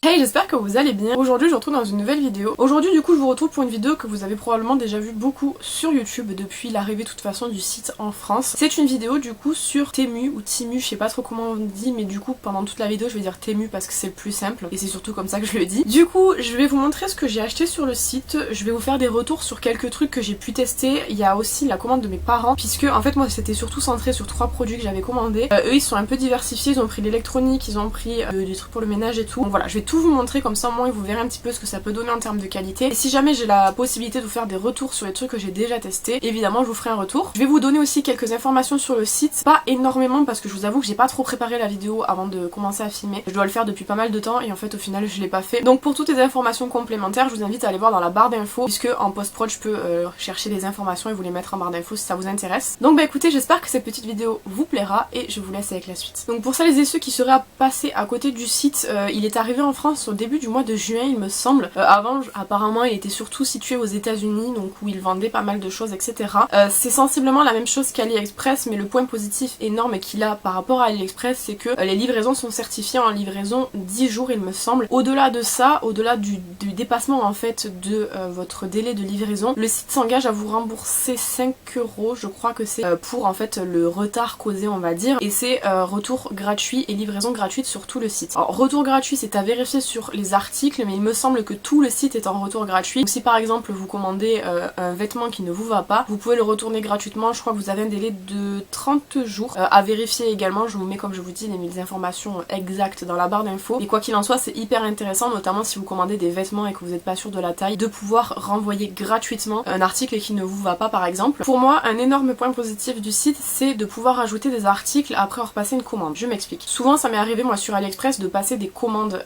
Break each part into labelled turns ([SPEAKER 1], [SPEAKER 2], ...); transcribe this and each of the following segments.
[SPEAKER 1] Hey, j'espère que vous allez bien. Aujourd'hui je vous retrouve dans une nouvelle vidéo. Aujourd'hui du coup je vous retrouve pour une vidéo que vous avez probablement déjà vu beaucoup sur YouTube depuis l'arrivée de toute façon du site en France. C'est une vidéo du coup sur Temu ou Timu, je sais pas trop comment on dit, mais du coup pendant toute la vidéo je vais dire Temu parce que c'est le plus simple et c'est surtout comme ça que je le dis. Du coup je vais vous montrer ce que j'ai acheté sur le site, je vais vous faire des retours sur quelques trucs que j'ai pu tester. Il y a aussi la commande de mes parents puisque en fait moi c'était surtout centré sur 3 produits que j'avais commandés. Eux ils sont un peu diversifiés, ils ont pris l'électronique, ils ont pris des trucs pour le ménage et tout. Donc voilà, je vais tout vous montrer comme ça au moins vous verrez un petit peu ce que ça peut donner en termes de qualité. Et si jamais j'ai la possibilité de vous faire des retours sur les trucs que j'ai déjà testés, évidemment je vous ferai un retour. Je vais vous donner aussi quelques informations sur le site, pas énormément parce que je vous avoue que j'ai pas trop préparé la vidéo avant de commencer à filmer. Je dois le faire depuis pas mal de temps et en fait au final je l'ai pas fait. Donc pour toutes les informations complémentaires je vous invite à aller voir dans la barre d'infos puisque en post-prod je peux chercher les informations et vous les mettre en barre d'infos si ça vous intéresse. Donc bah écoutez, j'espère que cette petite vidéo vous plaira et je vous laisse avec la suite. Donc pour celles et ceux qui seraient passés à côté du site, il est arrivé en France au début du mois de juin il me semble. Avant apparemment il était surtout situé aux États-Unis, donc où il vendait pas mal de choses etc. C'est sensiblement la même chose qu'AliExpress, mais le point positif énorme qu'il a par rapport à AliExpress c'est que les livraisons sont certifiées en livraison 10 jours il me semble. Au-delà de ça, au-delà du dépassement en fait de votre délai de livraison, le site s'engage à vous rembourser 5 € je crois que c'est pour en fait le retard causé on va dire, et c'est retour gratuit et livraison gratuite sur tout le site. Alors retour gratuit c'est à vérifier sur les articles, mais il me semble que tout le site est en retour gratuit. Donc si par exemple vous commandez un vêtement qui ne vous va pas, vous pouvez le retourner gratuitement. Je crois que vous avez un délai de 30 jours à vérifier également. Je vous mets comme je vous dis les informations exactes dans la barre d'infos. Et quoi qu'il en soit c'est hyper intéressant, notamment si vous commandez des vêtements et que vous n'êtes pas sûr de la taille, de pouvoir renvoyer gratuitement un article qui ne vous va pas par exemple. Pour moi un énorme point positif du site c'est de pouvoir ajouter des articles après avoir passé une commande. Je m'explique. Souvent ça m'est arrivé moi sur AliExpress de passer des commandes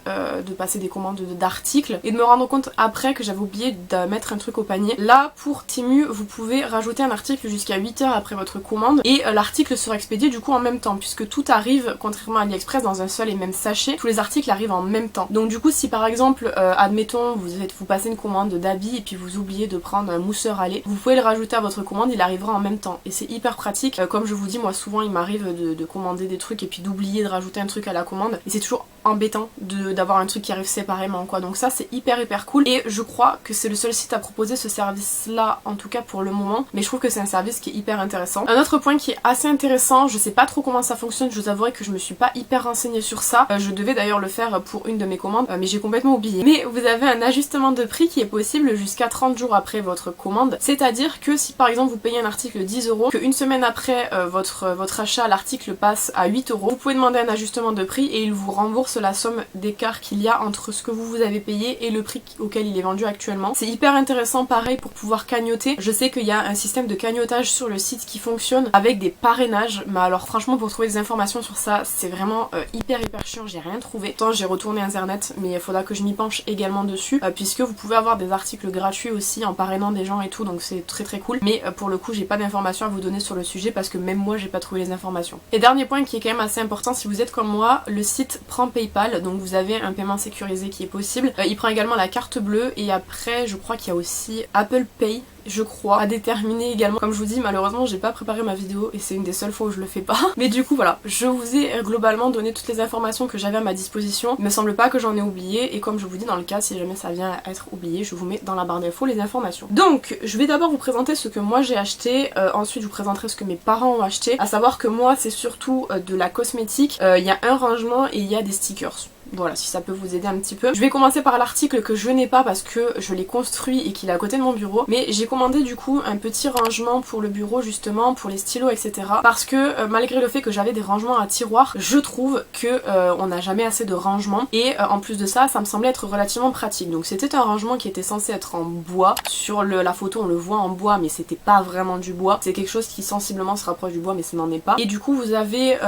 [SPEAKER 1] d'articles et de me rendre compte après que j'avais oublié de mettre un truc au panier. Là pour Temu vous pouvez rajouter un article jusqu'à 8 heures après votre commande et l'article sera expédié du coup en même temps puisque tout arrive contrairement à AliExpress dans un seul et même sachet. Tous les articles arrivent en même temps. Donc du coup si par exemple admettons vous passez une commande d'habits et puis vous oubliez de prendre un mousseur à lait, vous pouvez le rajouter à votre commande, il arrivera en même temps et c'est hyper pratique. Comme je vous dis moi souvent il m'arrive de commander des trucs et puis d'oublier de rajouter un truc à la commande et c'est toujours embêtant d'avoir un truc qui arrive séparément quoi. Donc ça c'est hyper cool et je crois que c'est le seul site à proposer ce service là en tout cas pour le moment, mais je trouve que c'est un service qui est hyper intéressant. Un autre point qui est assez intéressant, je sais pas trop comment ça fonctionne, je vous avouerai que je me suis pas hyper renseignée sur ça, je devais d'ailleurs le faire pour une de mes commandes mais j'ai complètement oublié. Mais vous avez un ajustement de prix qui est possible jusqu'à 30 jours après votre commande, c'est à dire que si par exemple vous payez un article 10 €, qu'une semaine après votre achat l'article passe à 8 €, vous pouvez demander un ajustement de prix et il vous rembourse la somme d'écart qu'il y a entre ce que vous avez payé et le prix auquel il est vendu actuellement. C'est hyper intéressant pareil pour pouvoir cagnoter. Je sais qu'il y a un système de cagnotage sur le site qui fonctionne avec des parrainages, mais alors franchement pour trouver des informations sur ça c'est vraiment hyper chiant, j'ai rien trouvé. Pourtant j'ai retourné internet mais il faudra que je m'y penche également dessus puisque vous pouvez avoir des articles gratuits aussi en parrainant des gens et tout, donc c'est très cool, mais pour le coup j'ai pas d'informations à vous donner sur le sujet parce que même moi j'ai pas trouvé les informations. Et dernier point qui est quand même assez important si vous êtes comme moi, le site prend PayPal, donc vous avez un paiement sécurisé qui est possible. Il prend également la carte bleue et après je crois qu'il y a aussi Apple Pay, je crois, à déterminer également. Comme je vous dis malheureusement j'ai pas préparé ma vidéo et c'est une des seules fois où je le fais pas. Mais du coup voilà, je vous ai globalement donné toutes les informations que j'avais à ma disposition. Il me semble pas que j'en ai oublié et comme je vous dis dans le cas si jamais ça vient à être oublié, je vous mets dans la barre d'infos les informations. Donc je vais d'abord vous présenter ce que moi j'ai acheté, ensuite je vous présenterai ce que mes parents ont acheté. À savoir que moi c'est surtout de la cosmétique, il y a un rangement et il y a des stickers. Voilà, si ça peut vous aider un petit peu. Je vais commencer par l'article que je n'ai pas parce que je l'ai construit et qu'il est à côté de mon bureau. Mais j'ai commandé du coup un petit rangement pour le bureau justement, pour les stylos etc. Parce que malgré le fait que j'avais des rangements à tiroirs, je trouve que on n'a jamais assez de rangements. Et en plus de ça, ça me semblait être relativement pratique. Donc c'était un rangement qui était censé être en bois. Sur la photo on le voit en bois mais c'était pas vraiment du bois. C'est quelque chose qui sensiblement se rapproche du bois mais ça n'en est pas. Et du coup vous avez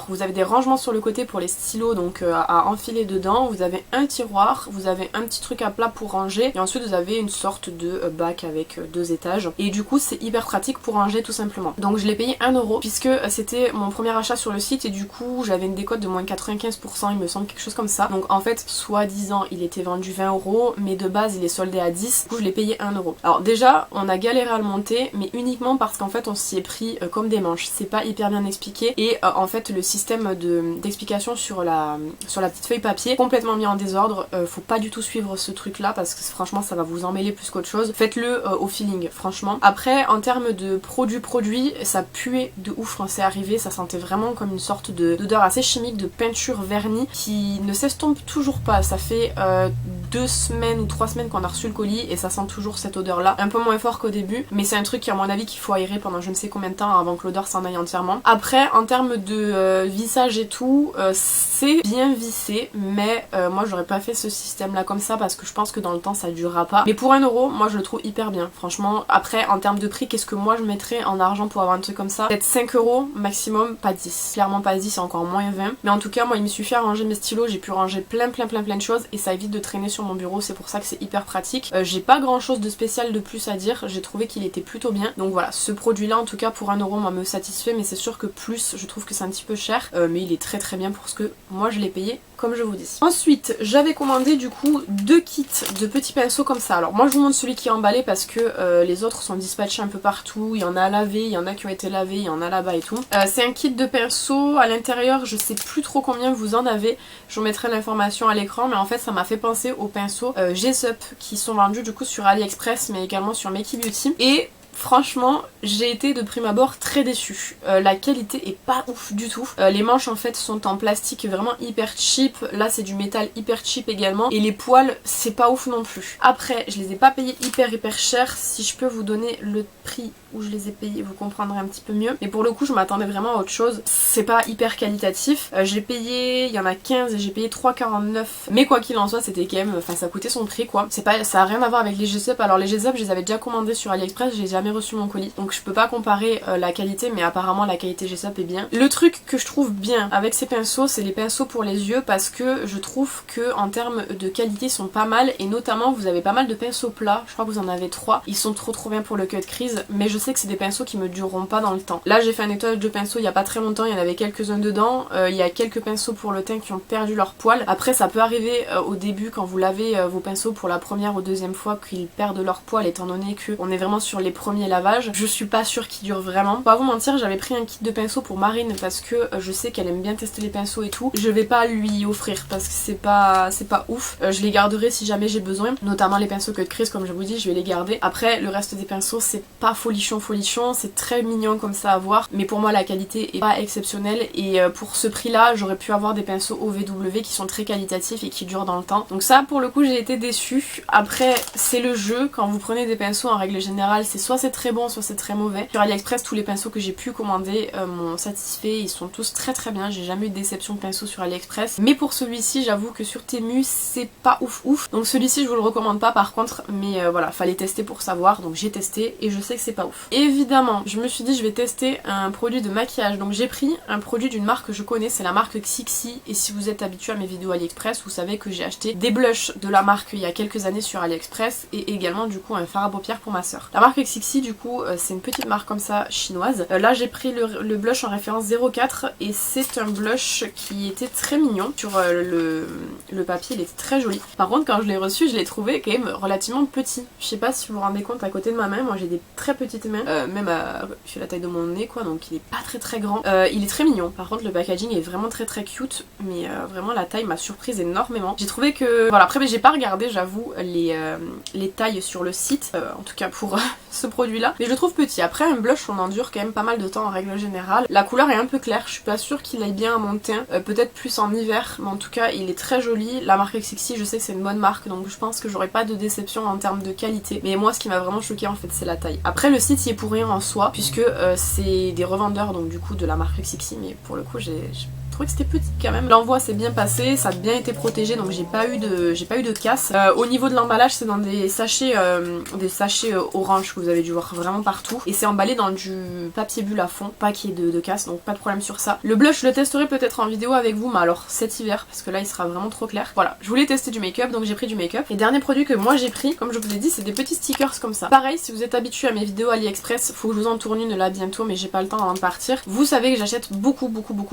[SPEAKER 1] vous avez des rangements sur le côté pour les stylos donc à enfiler dedans, vous avez un tiroir, vous avez un petit truc à plat pour ranger et ensuite vous avez une sorte de bac avec 2 étages et du coup c'est hyper pratique pour ranger tout simplement. Donc je l'ai payé 1 € puisque c'était mon premier achat sur le site et du coup j'avais une décote de moins de 95% il me semble, quelque chose comme ça. Donc en fait soi-disant il était vendu 20 € mais de base il est soldé à 10, du coup je l'ai payé 1 €. Alors déjà on a galéré à le monter mais uniquement parce qu'en fait on s'y est pris comme des manches, c'est pas hyper bien expliqué et en fait le système d'explication sur la petite feuille papier complètement mis en désordre. Faut pas du tout suivre ce truc là parce que franchement ça va vous emmêler plus qu'autre chose. Faites-le au feeling franchement. Après en termes de produit, ça puait de ouf quand c'est arrivé, ça sentait vraiment comme une sorte d'odeur assez chimique de peinture vernie qui ne s'estompe toujours pas. Ça fait 2 semaines ou 3 semaines qu'on a reçu le colis et ça sent toujours cette odeur là, un peu moins fort qu'au début, mais c'est un truc qui à mon avis qu'il faut aérer pendant je ne sais combien de temps avant que l'odeur s'en aille entièrement. Après en termes de vissage et tout, c'est bien vissé, mais moi j'aurais pas fait ce système là comme ça parce que je pense que dans le temps ça durera pas, mais pour 1 euro moi je le trouve hyper bien franchement. Après en termes de prix, qu'est-ce que moi je mettrais en argent pour avoir un truc comme ça? Peut-être 5 euros maximum, pas 10, clairement pas 10, encore moins 20, mais en tout cas moi il me suffit à ranger mes stylos, j'ai pu ranger plein de choses et ça évite de traîner sur mon bureau, c'est pour ça que c'est hyper pratique. J'ai pas grand chose de spécial de plus à dire, j'ai trouvé qu'il était plutôt bien, donc voilà, ce produit là en tout cas pour 1 euro moi me satisfait, mais c'est sûr que plus je trouve que c'est un petit peu cher, mais il est très bien pour ce que moi je l'ai payé comme je vous dis. Ensuite j'avais commandé du coup 2 kits de petits pinceaux comme ça. Alors moi je vous montre celui qui est emballé parce que les autres sont dispatchés un peu partout, il y en a à laver, il y en a qui ont été lavés, il y en a là-bas et tout. C'est un kit de pinceaux, à l'intérieur je sais plus trop combien vous en avez, je vous mettrai l'information à l'écran, mais en fait ça m'a fait penser aux pinceaux G-Sup qui sont vendus du coup sur AliExpress mais également sur Makey Beauty, et franchement j'ai été de prime abord très déçue. La qualité est pas ouf du tout. Les manches en fait sont en plastique vraiment hyper cheap, là c'est du métal hyper cheap également, et les poils c'est pas ouf non plus. Après je les ai pas payés hyper cher, si je peux vous donner le prix où je les ai payés vous comprendrez un petit peu mieux, mais pour le coup je m'attendais vraiment à autre chose, c'est pas hyper qualitatif. J'ai payé, il y en a 15 et j'ai payé 3,49, mais quoi qu'il en soit c'était quand même, enfin ça coûtait son prix quoi. C'est pas, ça a rien à voir avec les G-Sup. Alors les G-Sup je les avais déjà commandés sur AliExpress, j'ai jamais reçu mon colis donc je peux pas comparer la qualité, mais apparemment la qualité G-Sup est bien. Le truc que je trouve bien avec ces pinceaux c'est les pinceaux pour les yeux, parce que je trouve que en termes de qualité ils sont pas mal, et notamment vous avez pas mal de pinceaux plats, je crois que vous en avez 3, ils sont trop bien pour le cut crease, mais je sais que c'est des pinceaux qui me dureront pas dans le temps. Là j'ai fait un nettoyage de pinceaux il y a pas très longtemps, il y en avait quelques-uns dedans, il y a quelques pinceaux pour le teint qui ont perdu leur poil. Après ça peut arriver au début quand vous lavez vos pinceaux pour la première ou deuxième fois qu'ils perdent leur poil, étant donné qu'on est vraiment sur les premiers lavages. Je suis pas sûre qu'ils durent vraiment. Pour pas vous mentir, j'avais pris un kit de pinceaux pour Marine parce que je sais qu'elle aime bien tester les pinceaux et tout. Je vais pas lui offrir parce que c'est pas ouf. Je les garderai si jamais j'ai besoin, notamment les pinceaux cut crease comme je vous dis, je vais les garder. Après le reste des pinceaux c'est pas folichon, c'est très mignon comme ça à voir, mais pour moi la qualité est pas exceptionnelle, et pour ce prix là j'aurais pu avoir des pinceaux OVW qui sont très qualitatifs et qui durent dans le temps, donc ça pour le coup j'ai été déçue. Après c'est le jeu, quand vous prenez des pinceaux en règle générale c'est soit c'est très bon soit c'est très mauvais. Sur AliExpress tous les pinceaux que j'ai pu commander m'ont satisfait, ils sont tous très bien, j'ai jamais eu de déception de pinceaux sur AliExpress, mais pour celui-ci j'avoue que sur Temu c'est pas ouf, donc celui-ci je vous le recommande pas par contre, mais voilà, fallait tester pour savoir, donc j'ai testé et je sais que c'est pas ouf. Évidemment je me suis dit je vais tester un produit de maquillage, donc j'ai pris un produit d'une marque que je connais, c'est la marque Xixi, et si vous êtes habitué à mes vidéos AliExpress vous savez que j'ai acheté des blushs de la marque il y a quelques années sur AliExpress, et également du coup un fard à paupières pour ma soeur. La marque Xixi du coup c'est une petite marque comme ça chinoise. Là j'ai pris le blush en référence 04 et c'est un blush qui était très mignon. Sur le papier il était très joli. Par contre quand je l'ai reçu je l'ai trouvé quand même relativement petit. Je sais pas si vous vous rendez compte, à côté de ma main, moi j'ai des très petites mains, même je fais la taille de mon nez quoi, donc il est pas très grand. Il est très mignon, par contre le packaging est vraiment très cute, mais vraiment la taille m'a surprise énormément. J'ai trouvé que... Voilà, après mais j'ai pas regardé j'avoue les tailles sur le site, en tout cas pour ce produit là, mais je le trouve petit. Après un blush on en dure quand même pas mal de temps en règle générale. La couleur est un peu claire, je suis pas sûre qu'il aille bien à mon teint, peut-être plus en hiver, mais en tout cas il est très joli. La marque Xixi je sais que c'est une bonne marque, donc je pense que j'aurai pas de déception en termes de qualité, mais moi ce qui m'a vraiment choqué en fait c'est la taille. Après le site y est pour rien en soi, puisque c'est des revendeurs donc du coup de la marque Xixi, mais pour le coup j'ai trouvé que c'était petit quand même. L'envoi s'est bien passé, ça a bien été protégé, donc j'ai pas eu de casse. Au niveau de l'emballage c'est dans des sachets orange que vous avez dû voir vraiment partout, et c'est emballé dans du papier bulle à fond, pas qu'il y ait de casse, donc pas de problème sur ça. Le blush je le testerai peut-être en vidéo avec vous, mais alors cet hiver parce que là il sera vraiment trop clair. Voilà, je voulais tester du make-up donc j'ai pris du make-up. Et dernier produit que moi j'ai pris, comme je vous ai dit, c'est des petits stickers comme ça. Pareil, si vous êtes habitué à mes vidéos AliExpress, faut que je vous en tourne une là bientôt, mais j'ai pas le temps avant de partir. Vous savez que j'achète beaucoup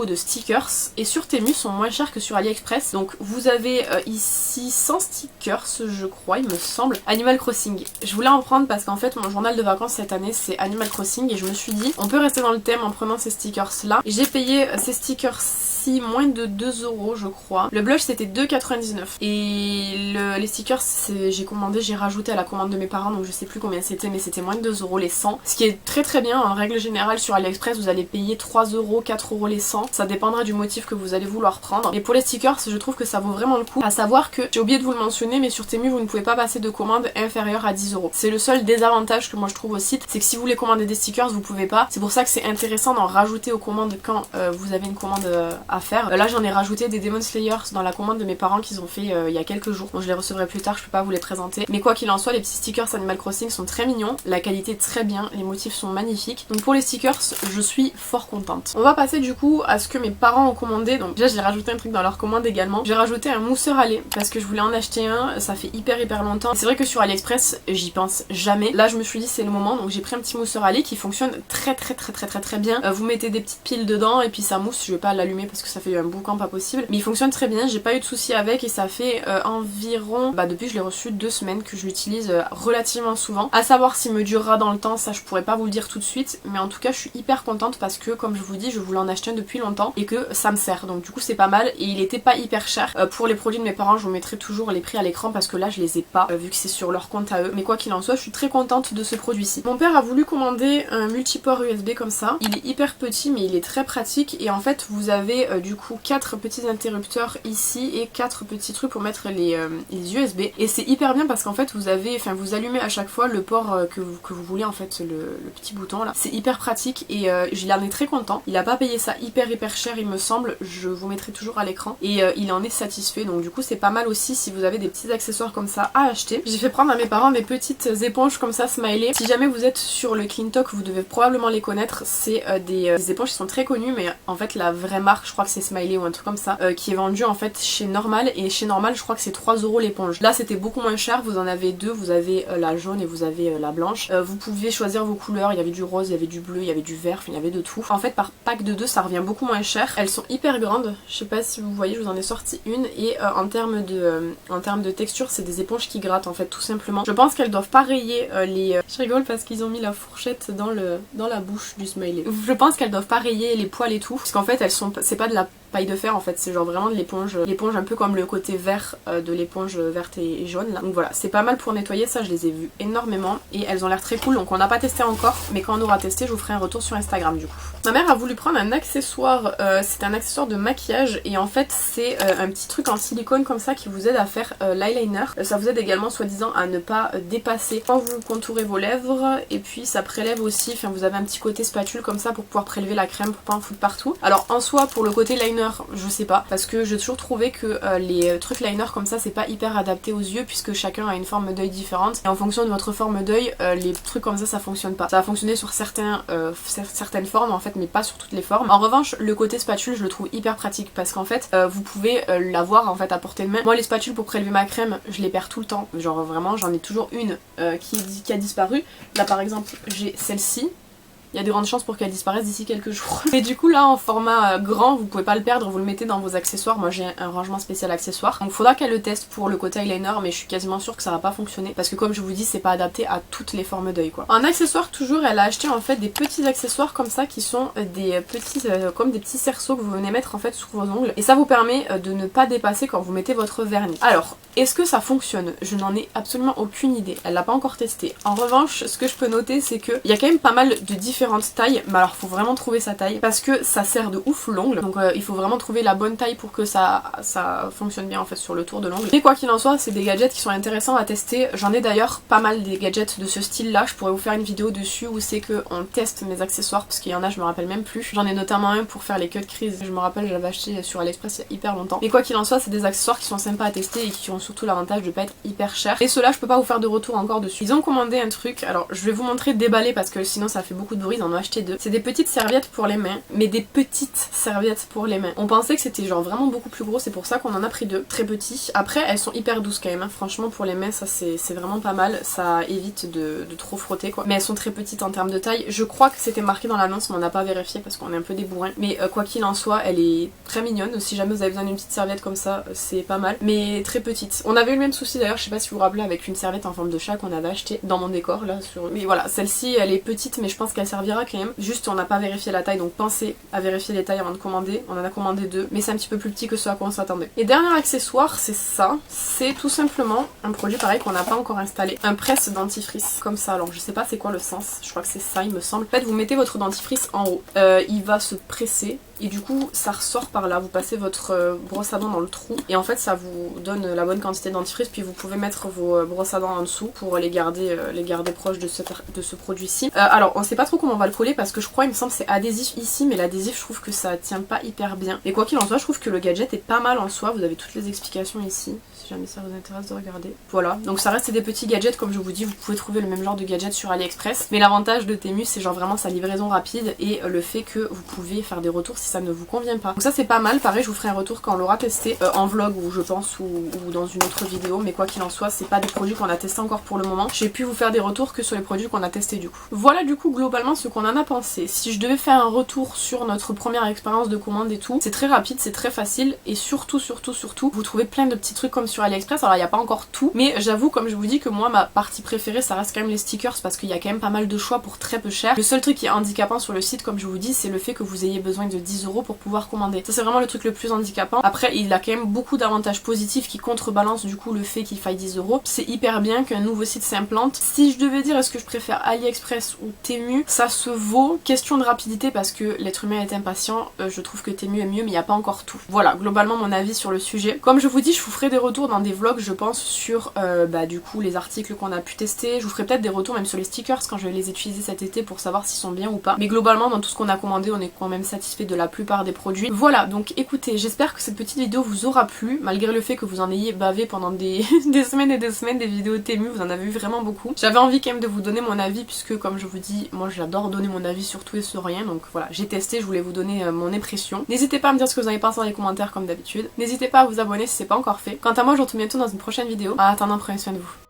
[SPEAKER 1] de stickers, et sur Temu sont moins chers que sur AliExpress. Donc vous avez ici 100 stickers je crois, il me semble. Animal Crossing, je voulais en prendre parce qu'en fait mon journal de vacances cette année c'est Animal Crossing, et je me suis dit on peut rester dans le thème en prenant ces stickers là. J'ai payé ces stickers aussi moins de 2 € je crois. Le blush c'était 2,99 et les stickers j'ai commandé, j'ai rajouté à la commande de mes parents, donc je sais plus combien c'était, mais c'était moins de 2 € les 100, ce qui est très très bien. En règle générale sur AliExpress vous allez payer 3 €, 4 € les 100, ça dépendra du motif que vous allez vouloir prendre. Et pour les stickers je trouve que ça vaut vraiment le coup, à savoir que j'ai oublié de vous le mentionner, mais sur Temu vous ne pouvez pas passer de commande inférieure à 10 €. C'est le seul désavantage que moi je trouve au site, c'est que si vous voulez commander des stickers vous pouvez pas. C'est pour ça que c'est intéressant d'en rajouter aux commandes quand vous avez une commande à faire. Là j'en ai rajouté des Demon Slayers dans la commande de mes parents qu'ils ont fait il y a quelques jours, donc je les recevrai plus tard, je peux pas vous les présenter. Mais quoi qu'il en soit, les petits stickers Animal Crossing sont très mignons, la qualité est très bien, les motifs sont magnifiques, donc pour les stickers je suis fort contente. On va passer du coup à ce que mes parents ont commandé. Donc déjà j'ai rajouté un truc dans leur commande également, j'ai rajouté un mousseur à lait parce que je voulais en acheter un, ça fait hyper longtemps. C'est vrai que sur AliExpress j'y pense jamais, là je me suis dit c'est le moment, donc j'ai pris un petit mousseur à lait qui fonctionne très bien. Vous mettez des petites piles dedans et puis ça mousse, je vais pas l'allumer parce que ça fait un boucan pas possible, mais il fonctionne très bien, j'ai pas eu de soucis avec et ça fait environ, depuis que je l'ai reçu 2 semaines que je l'utilise relativement souvent. À savoir s'il me durera dans le temps, ça je pourrais pas vous le dire tout de suite, mais en tout cas je suis hyper contente parce que comme je vous dis je voulais en acheter un depuis longtemps et que ça me sert, donc du coup c'est pas mal et il était pas hyper cher. Pour les produits de mes parents je vous mettrai toujours les prix à l'écran parce que là je les ai pas vu que c'est sur leur compte à eux, mais quoi qu'il en soit je suis très contente de ce produit-ci. Mon père a voulu commander un multiport USB comme ça, il est hyper petit mais il est très pratique et en fait vous avez du coup 4 petits interrupteurs ici et 4 petits trucs pour mettre les USB et c'est hyper bien parce qu'en fait vous avez, vous allumez à chaque fois le port que vous voulez, en fait le petit bouton là, c'est hyper pratique et il en est très content, il a pas payé ça hyper cher il me semble, je vous mettrai toujours à l'écran et il en est satisfait, donc du coup c'est pas mal aussi si vous avez des petits accessoires comme ça à acheter. J'ai fait prendre à mes parents des petites éponges comme ça smiley, si jamais vous êtes sur le CleanTok vous devez probablement les connaître, c'est des éponges qui sont très connues mais en fait la vraie marque je crois que c'est Smiley ou un truc comme ça, qui est vendue en fait chez Normal et chez Normal je crois que c'est 3 € l'éponge. Là c'était beaucoup moins cher, vous en avez deux, vous avez la jaune et vous avez la blanche. Vous pouvez choisir vos couleurs, il y avait du rose, il y avait du bleu, il y avait du vert, il y avait de tout. En fait par pack de 2 ça revient beaucoup moins cher. Elles sont hyper grandes, je sais pas si vous voyez, je vous en ai sorti une et en termes de texture c'est des éponges qui grattent en fait tout simplement. Je pense qu'elles doivent pas rayer les... Je rigole parce qu'ils ont mis la fourchette dans la bouche du smiley. Je pense qu'elles doivent pas rayer les poils et tout parce qu'en fait elles sont... c'est pas de la paille de fer en fait, c'est genre vraiment de l'éponge un peu comme le côté vert de l'éponge verte et jaune là. Donc voilà, c'est pas mal pour nettoyer, ça je les ai vues énormément et elles ont l'air très cool, donc on n'a pas testé encore mais quand on aura testé je vous ferai un retour sur Instagram du coup. Ma mère a voulu prendre un accessoire, c'est un accessoire de maquillage et en fait c'est un petit truc en silicone comme ça qui vous aide à faire l'eyeliner. Ça vous aide également soi-disant à ne pas dépasser quand vous contourez vos lèvres et puis ça prélève aussi, vous avez un petit côté spatule comme ça pour pouvoir prélever la crème pour pas en foutre partout. Alors en soi pour le côté liner je sais pas parce que j'ai toujours trouvé que les trucs liner comme ça c'est pas hyper adapté aux yeux puisque chacun a une forme d'œil différente et en fonction de votre forme d'œil les trucs comme ça fonctionne pas. Ça va fonctionner sur certaines formes en fait mais pas sur toutes les formes. En revanche le côté spatule je le trouve hyper pratique parce qu'en fait vous pouvez l'avoir en fait à portée de main. Moi les spatules pour prélever ma crème je les perds tout le temps, genre vraiment j'en ai toujours une qui a disparu. Là par exemple j'ai celle-ci. Il y a de grandes chances pour qu'elle disparaisse d'ici quelques jours. Et du coup là en format grand vous pouvez pas le perdre, vous le mettez dans vos accessoires. Moi j'ai un rangement spécial accessoires. Donc faudra qu'elle le teste pour le côté eyeliner mais je suis quasiment sûre que ça va pas fonctionner. Parce que comme je vous dis c'est pas adapté à toutes les formes d'œil quoi. En accessoire toujours elle a acheté en fait des petits accessoires comme ça qui sont des petits comme des petits cerceaux que vous venez mettre en fait sur vos ongles. Et ça vous permet de ne pas dépasser quand vous mettez votre vernis. Alors est-ce que ça fonctionne? Je n'en ai absolument aucune idée. Elle l'a pas encore testé. En revanche ce que je peux noter c'est que il y a quand même pas mal de différentes tailles, mais alors faut vraiment trouver sa taille parce que ça sert de ouf l'ongle, donc il faut vraiment trouver la bonne taille pour que ça fonctionne bien en fait sur le tour de l'ongle. Mais quoi qu'il en soit c'est des gadgets qui sont intéressants à tester. J'en ai d'ailleurs pas mal des gadgets de ce style là, je pourrais vous faire une vidéo dessus où c'est que on teste mes accessoires parce qu'il y en a je me rappelle même plus. J'en ai notamment un pour faire les cut crease, je me rappelle j'avais acheté sur AliExpress il y a hyper longtemps. Mais quoi qu'il en soit c'est des accessoires qui sont sympas à tester et qui ont surtout l'avantage de pas être hyper chers. Et ceux-là je peux pas vous faire de retour encore dessus. Ils ont commandé un truc, alors je vais vous montrer déballé parce que sinon ça fait beaucoup de bruit, ils en ont acheté deux. C'est des petites serviettes pour les mains, mais des petites serviettes pour les mains. On pensait que c'était genre vraiment beaucoup plus gros, c'est pour ça qu'on en a pris deux, très petits. Après elles sont hyper douces quand même, hein. Franchement pour les mains ça c'est vraiment pas mal, ça évite de trop frotter quoi. Mais elles sont très petites en termes de taille, je crois que c'était marqué dans l'annonce mais on n'a pas vérifié parce qu'on est un peu des bourrins. Mais quoi qu'il en soit elle est très mignonne. Si jamais vous avez besoin d'une petite serviette comme ça, c'est pas mal, mais très petite. On avait eu le même souci d'ailleurs, je sais pas si vous vous rappelez, avec une serviette en forme de chat qu'on avait acheté dans mon décor là sur... Mais voilà, celle-ci elle est petite mais je pense qu'elle servira quand même. Juste on n'a pas vérifié la taille, donc pensez à vérifier les tailles avant de commander. On en a commandé 2, mais c'est un petit peu plus petit que ce à quoi on s'attendait. Et dernier accessoire, c'est ça. C'est tout simplement un produit pareil qu'on n'a pas encore installé. Un presse dentifrice, comme ça. Alors je sais pas c'est quoi le sens, je crois que c'est ça il me semble. En fait vous mettez votre dentifrice en haut, il va se presser. Et du coup ça ressort par là, vous passez votre brosse à dents dans le trou et en fait ça vous donne la bonne quantité de dentifrice, puis vous pouvez mettre vos brosses à dents en dessous pour les garder proches de ce produit-ci. Alors on sait pas trop comment on va le coller parce que je crois, il me semble c'est adhésif ici, mais l'adhésif je trouve que ça tient pas hyper bien. Et quoi qu'il en soit, je trouve que le gadget est pas mal en soi, vous avez toutes les explications ici. Si jamais ça vous intéresse de regarder. Voilà, donc ça reste des petits gadgets comme je vous dis, vous pouvez trouver le même genre de gadget sur AliExpress. Mais l'avantage de Temu c'est genre vraiment sa livraison rapide et le fait que vous pouvez faire des retours si ça ne vous convient pas. Donc ça c'est pas mal, pareil je vous ferai un retour quand on l'aura testé en vlog ou je pense ou dans une autre vidéo. Mais quoi qu'il en soit, c'est pas des produits qu'on a testé encore pour le moment. J'ai pu vous faire des retours que sur les produits qu'on a testés du coup. Voilà du coup globalement ce qu'on en a pensé. Si je devais faire un retour sur notre première expérience de commande et tout, c'est très rapide, c'est très facile et surtout vous trouvez plein de petits trucs comme sur AliExpress. Alors il n'y a pas encore tout, mais j'avoue comme je vous dis que moi ma partie préférée ça reste quand même les stickers parce qu'il y a quand même pas mal de choix pour très peu cher. Le seul truc qui est handicapant sur le site comme je vous dis c'est le fait que vous ayez besoin de 10 € pour pouvoir commander. Ça c'est vraiment le truc le plus handicapant. Après il a quand même beaucoup d'avantages positifs qui contrebalancent du coup le fait qu'il faille 10 €. C'est hyper bien qu'un nouveau site s'implante. Si je devais dire est-ce que je préfère AliExpress ou Temu, ça se vaut. Question de rapidité parce que l'être humain est impatient, je trouve que Temu est mieux mais il n'y a pas encore tout. Voilà globalement mon avis sur le sujet. Comme je vous dis je vous ferai des retours dans des vlogs je pense sur du coup les articles qu'on a pu tester. Je vous ferai peut-être des retours même sur les stickers quand je vais les utiliser cet été pour savoir s'ils sont bien ou pas. Mais globalement dans tout ce qu'on a commandé on est quand même satisfait de la plupart des produits. Voilà donc écoutez, j'espère que cette petite vidéo vous aura plu malgré le fait que vous en ayez bavé pendant des semaines et des semaines des vidéos Temu, vous en avez vu vraiment beaucoup. J'avais envie quand même de vous donner mon avis puisque comme je vous dis moi j'adore donner mon avis sur tout et sur rien, donc voilà j'ai testé, je voulais vous donner mon impression. N'hésitez pas à me dire ce que vous en avez pensé dans les commentaires comme d'habitude. N'hésitez pas à vous abonner si c'est pas encore fait. Quant à moi je vous retrouve bientôt dans une prochaine vidéo. En attendant, prenez soin de vous.